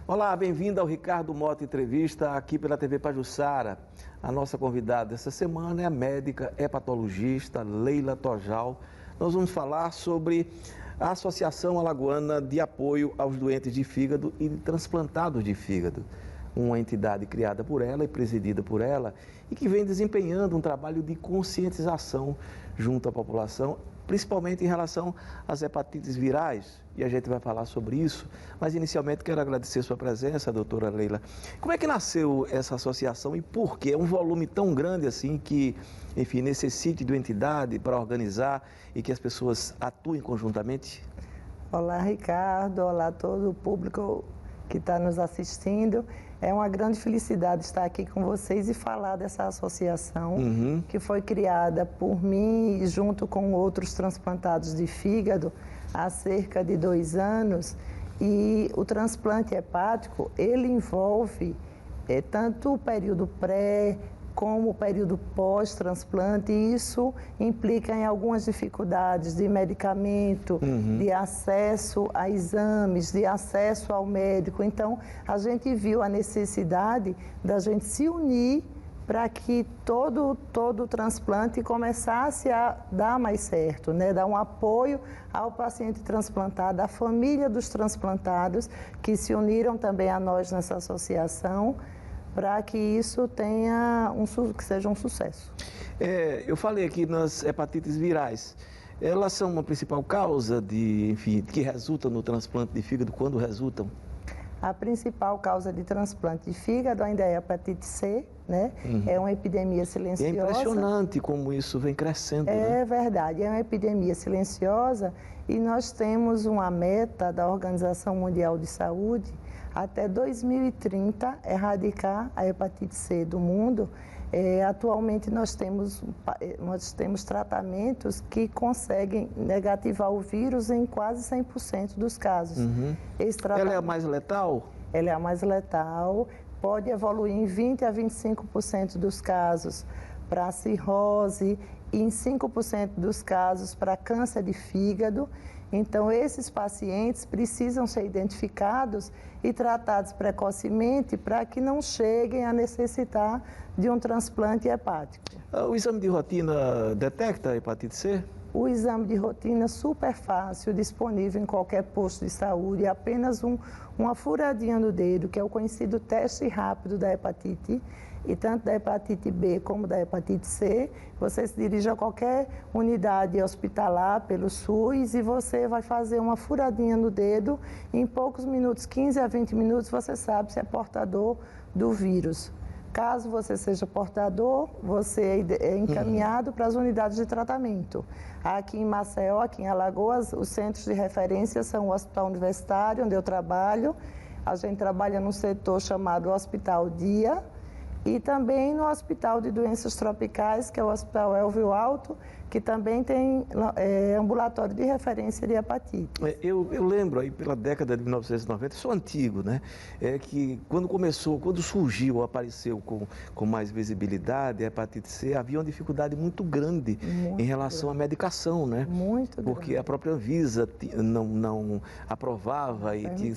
Olá, bem-vindo ao Ricardo Mota Entrevista, aqui pela TV Pajuçara. A nossa convidada dessa semana é a médica hepatologista Leila Tojal. Nós vamos falar sobre a Associação Alagoana de Apoio aos Doentes de Fígado e de Transplantados de Fígado, uma entidade criada por ela e presidida por ela e que vem desempenhando um trabalho de conscientização junto à população, principalmente em relação às hepatites virais, e a gente vai falar sobre isso. Mas inicialmente quero agradecer sua presença, doutora Leila. Como é que nasceu essa associação e por quê? É um volume tão grande assim que, enfim, necessite de uma entidade para organizar e que as pessoas atuem conjuntamente? Olá, Ricardo. Olá, todo o público que está nos assistindo. É uma grande felicidade estar aqui com vocês e falar dessa associação que foi criada por mim junto com outros transplantados de fígado há cerca de 2 anos. E o transplante hepático, ele envolve tanto o período pré como o período pós-transplante, e isso implica em algumas dificuldades de medicamento, de acesso a exames, de acesso ao médico. Então, a gente viu a necessidade da gente se unir para que todo o transplante começasse a dar mais certo, né? Dar um apoio ao paciente transplantado, à família dos transplantados, que se uniram também a nós nessa associação, para que isso que seja um sucesso. Eu falei aqui nas hepatites virais. Elas são uma principal causa que resulta no transplante de fígado, quando resultam? A principal causa de transplante de fígado ainda é a hepatite C, né? É uma epidemia silenciosa. É impressionante como isso vem crescendo. É verdade, é uma epidemia silenciosa e nós temos uma meta da Organização Mundial de Saúde até 2030 erradicar a hepatite C do mundo. Atualmente nós temos tratamentos que conseguem negativar o vírus em quase 100% dos casos. Ela é a mais letal? Ela é a mais letal, pode evoluir em 20 a 25% dos casos para cirrose e em 5% dos casos para câncer de fígado. Então, esses pacientes precisam ser identificados e tratados precocemente para que não cheguem a necessitar de um transplante hepático. O exame de rotina detecta a hepatite C? O exame de rotina super fácil, disponível em qualquer posto de saúde, é apenas uma furadinha no dedo, que é o conhecido teste rápido da hepatite, e tanto da hepatite B como da hepatite C. Você se dirige a qualquer unidade hospitalar pelo SUS e você vai fazer uma furadinha no dedo, e em poucos minutos, 15 a 20 minutos, você sabe se é portador do vírus. Caso você seja portador, você é encaminhado para as unidades de tratamento. Aqui em Maceió, aqui em Alagoas, os centros de referência são o Hospital Universitário, onde eu trabalho. A gente trabalha num setor chamado Hospital Dia e também no Hospital de Doenças Tropicais, que é o Hospital Elvio Alto, que também tem ambulatório de referência de hepatite. Eu lembro aí pela década de 1990, sou antigo, né? Que quando surgiu, apareceu com mais visibilidade a hepatite C, havia uma dificuldade muito grande em relação à medicação, né? Muito grande. Porque a própria Anvisa não aprovava e tinha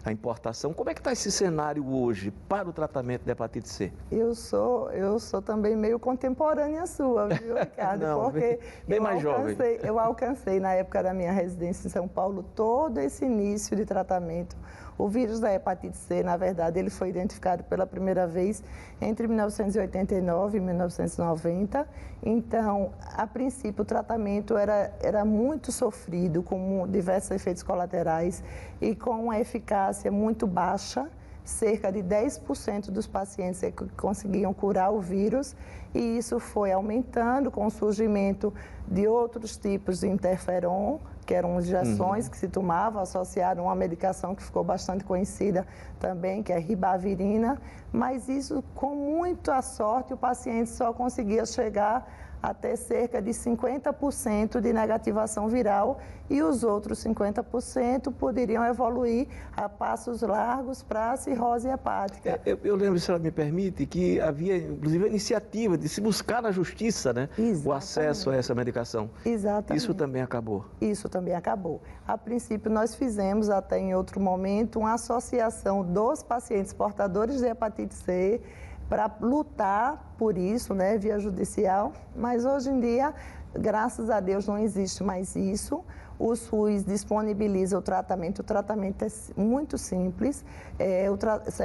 a importação. Como é que está esse cenário hoje para o tratamento da hepatite C? Eu sou também meio contemporânea sua, viu, Ricardo? Não, porque bem mais jovem. Eu alcancei, na época da minha residência em São Paulo, todo esse início de tratamento. O vírus da hepatite C, na verdade, ele foi identificado pela primeira vez entre 1989 e 1990. Então, a princípio, o tratamento era muito sofrido, com diversos efeitos colaterais e com uma eficácia muito baixa. Cerca de 10% dos pacientes conseguiam curar o vírus, e isso foi aumentando com o surgimento de outros tipos de interferon, que eram injeções que se tomavam, associadas a uma medicação que ficou bastante conhecida também, que é ribavirina, mas isso, com muita sorte, o paciente só conseguia chegar até cerca de 50% de negativação viral e os outros 50% poderiam evoluir a passos largos para a cirrose hepática. Eu lembro, se ela me permite, que havia inclusive a iniciativa de se buscar na justiça, né, o acesso a essa medicação. Exatamente. Isso também acabou? Isso também acabou. A princípio, nós fizemos, até em outro momento, uma associação dos pacientes portadores de hepatite C para lutar por isso, né, via judicial, mas hoje em dia, graças a Deus, não existe mais isso. O SUS disponibiliza o tratamento é muito simples, é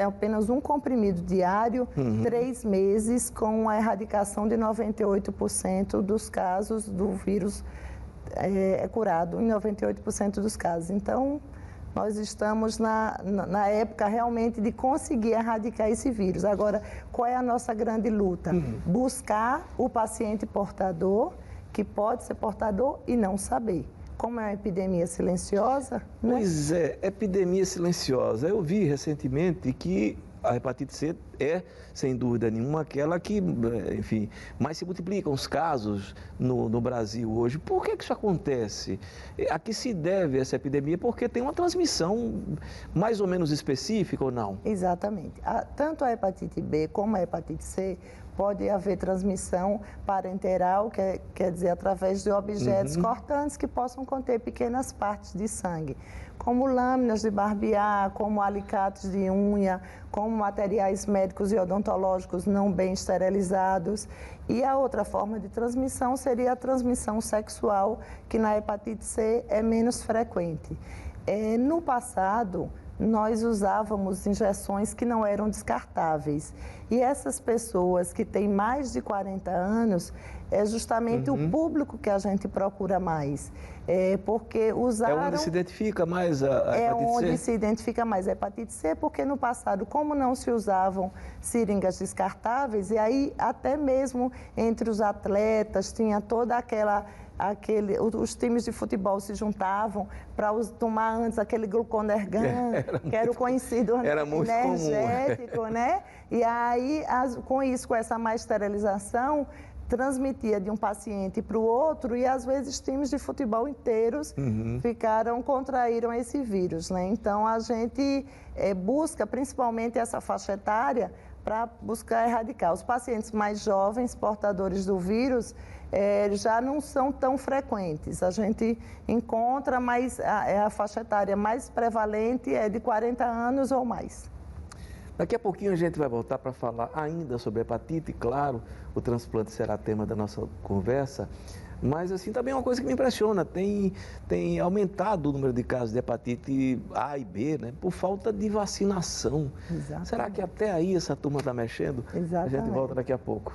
apenas um comprimido diário, 3 meses, com a erradicação de 98% dos casos do vírus é curado, em 98% dos casos. Então, nós estamos na época realmente de conseguir erradicar esse vírus. Agora, qual é a nossa grande luta? Buscar o paciente portador, que pode ser portador e não saber. Como é uma epidemia silenciosa, né? Pois é, epidemia silenciosa. Eu vi recentemente que a hepatite C é, sem dúvida nenhuma, aquela que, enfim, mais se multiplicam os casos no Brasil hoje. Por que isso acontece? A que se deve essa epidemia? Porque tem uma transmissão mais ou menos específica ou não? Exatamente. Tanto a hepatite B como a hepatite C pode haver transmissão parenteral, quer dizer, através de objetos cortantes que possam conter pequenas partes de sangue, como lâminas de barbear, como alicates de unha, como materiais médicos e odontológicos não bem esterilizados. E a outra forma de transmissão seria a transmissão sexual, que na hepatite C é menos frequente. No passado, nós usávamos injeções que não eram descartáveis. E essas pessoas que têm mais de 40 anos, é justamente o público que a gente procura mais. Porque usaram... É onde se identifica mais a hepatite C? É onde se identifica mais a hepatite C, porque no passado, como não se usavam seringas descartáveis, e aí até mesmo entre os atletas tinha toda os times de futebol se juntavam para tomar antes aquele gluconergan, que era o conhecido energético, né? E aí, com essa má esterilização, transmitia de um paciente para o outro e às vezes times de futebol inteiros contraíram esse vírus, né? Então a gente busca principalmente essa faixa etária para buscar erradicar. Os pacientes mais jovens, portadores do vírus, já não são tão frequentes. A gente encontra, mas a faixa etária mais prevalente é de 40 anos ou mais. Daqui a pouquinho a gente vai voltar para falar ainda sobre hepatite, claro, o transplante será tema da nossa conversa, mas assim também é uma coisa que me impressiona, tem aumentado o número de casos de hepatite A e B, né, por falta de vacinação. Exatamente. Será que até aí essa turma está mexendo? Exatamente. A gente volta daqui a pouco.